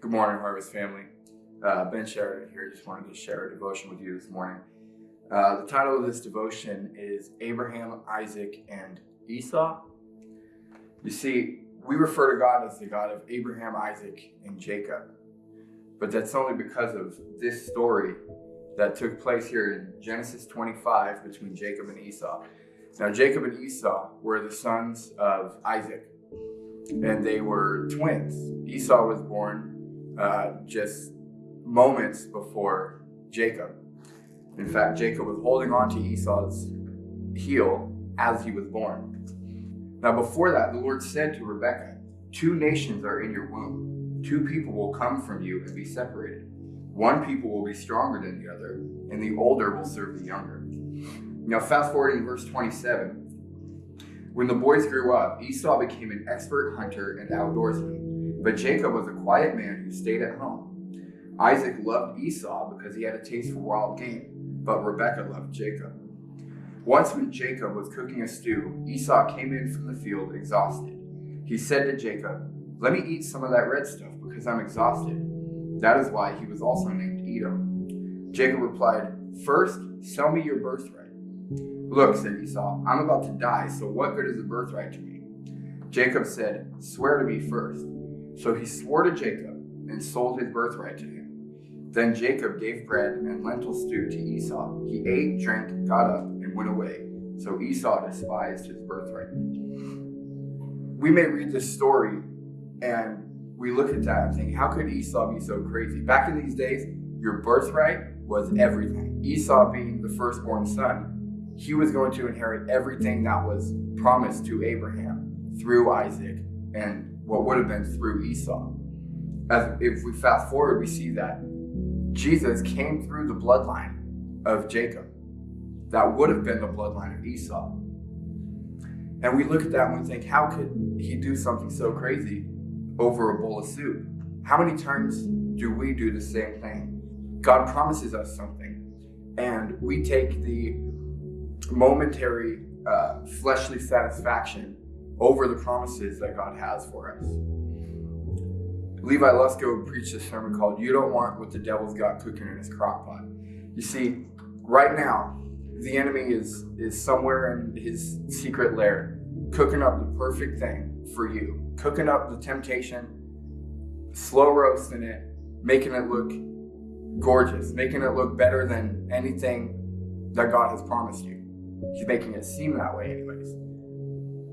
Good morning, Harvest family. Ben Sheridan here. Just wanted to share a devotion with you this morning. The title of this devotion is Abraham, Isaac, and Esau. You see, we refer to God as the God of Abraham, Isaac, and Jacob. But that's only because of this story that took place here in Genesis 25 between Jacob and Esau. Now, Jacob and Esau were the sons of Isaac, and they were twins. Esau was born just moments before Jacob. In fact, Jacob was holding on to Esau's heel as he was born. Now, before that, the Lord said to Rebekah, 2 nations are in your womb. 2 people will come from you and be separated. 1 people will be stronger than the other, and the older will serve the younger. Now, fast forward in verse 27. When the boys grew up, Esau became an expert hunter and outdoorsman, but Jacob was a quiet man who stayed at home. Isaac loved Esau because he had a taste for wild game, but Rebekah loved Jacob. Once when Jacob was cooking a stew, Esau came in from the field exhausted. He said to Jacob, "Let me eat some of that red stuff because I'm exhausted." That is why he was also named Edom. Jacob replied, "First, sell me your birthright." "Look," said Esau, "I'm about to die, so what good is a birthright to me?" Jacob said, "Swear to me first." So he swore to Jacob and sold his birthright to him. Then Jacob gave bread and lentil stew to Esau. He ate, drank, got up, and went away. So Esau despised his birthright. We may read this story and we look at that and think, how could Esau be so crazy? Back in these days, your birthright was everything. Esau being the firstborn son, he was going to inherit everything that was promised to Abraham through Isaac and what would have been through Esau. As if we fast forward, we see that Jesus came through the bloodline of Jacob. That would have been the bloodline of Esau. And we look at that and we think, how could he do something so crazy over a bowl of soup? How many times do we do the same thing? God promises us something, and we take the momentary fleshly satisfaction over the promises that God has for us. Levi Lusko preached a sermon called "You Don't Want What the Devil's Got Cooking in His Crock Pot." You see, right now, the enemy is somewhere in his secret lair, cooking up the perfect thing for you, cooking up the temptation, slow roasting it, making it look gorgeous, making it look better than anything that God has promised you. He's making it seem that way anyways.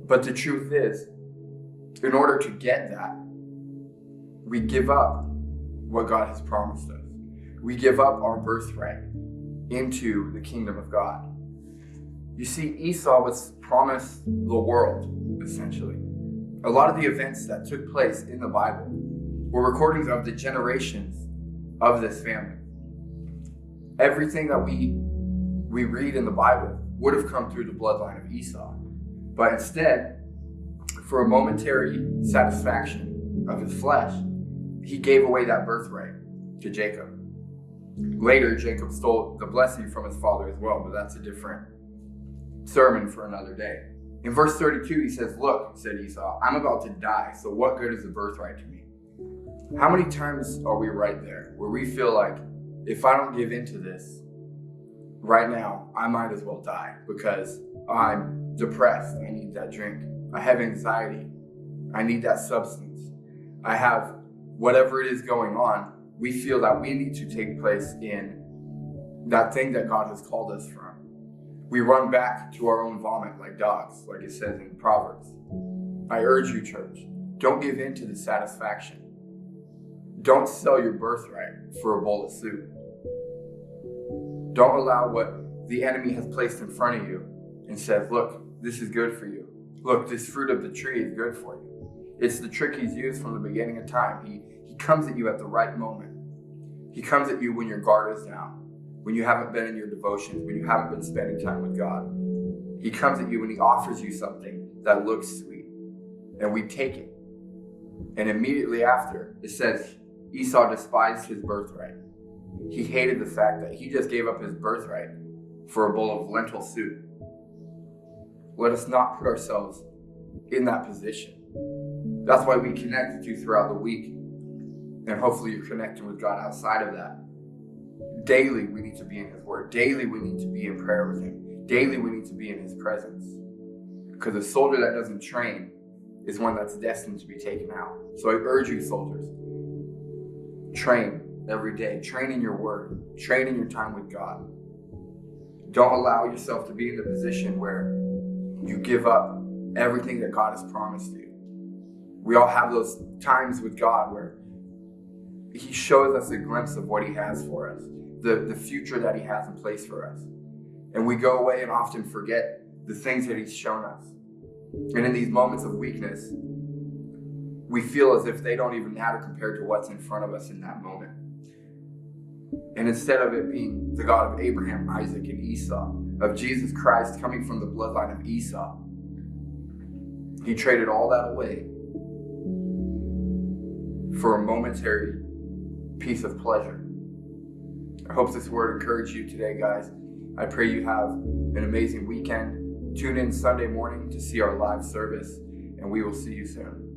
But the truth is, in order to get that, we give up what God has promised us. We give up our birthright into the kingdom of God. You see, Esau was promised the world, essentially. A lot of the events that took place in the Bible were recordings of the generations of this family. Everything that we read in the Bible would have come through the bloodline of Esau. But instead, for a momentary satisfaction of his flesh, he gave away that birthright to Jacob. Later, Jacob stole the blessing from his father as well, but that's a different sermon for another day. In verse 32, he says, "Look," said Esau, "I'm about to die, so what good is the birthright to me?" How many times are we right there, where we feel like, if I don't give into this right now, I might as well die because I'm depressed, I need that drink. I have anxiety, I need that substance. I have whatever it is going on. We feel that we need to take place in that thing that God has called us from. We run back to our own vomit like dogs, like it says in Proverbs. I urge you, church, don't give in to the satisfaction. Don't sell your birthright for a bowl of soup. Don't allow what the enemy has placed in front of you and says, "Look, this is good for you. Look, this fruit of the tree is good for you." It's the trick he's used from the beginning of time. He comes at you at the right moment. He comes at you when your guard is down, when you haven't been in your devotions, when you haven't been spending time with God. He comes at you when he offers you something that looks sweet, and we take it. And immediately after, it says Esau despised his birthright. He hated the fact that he just gave up his birthright for a bowl of lentil soup. Let us not put ourselves in that position. That's why we connect with you throughout the week. And hopefully you're connecting with God outside of that. Daily, we need to be in His Word. Daily, we need to be in prayer with Him. Daily, we need to be in His presence. Because a soldier that doesn't train is one that's destined to be taken out. So I urge you, soldiers, train every day. Train in your Word. Train in your time with God. Don't allow yourself to be in the position where you give up everything that God has promised you. We all have those times with God where He shows us a glimpse of what He has for us, the future that He has in place for us. And we go away and often forget the things that He's shown us. And in these moments of weakness, we feel as if they don't even matter compared to what's in front of us in that moment. And instead of it being the God of Abraham, Isaac, and Esau, of Jesus Christ coming from the bloodline of Esau, He traded all that away for a momentary piece of pleasure. I hope this word encouraged you today, guys. I pray you have an amazing weekend. Tune in Sunday morning to see our live service, and we will see you soon.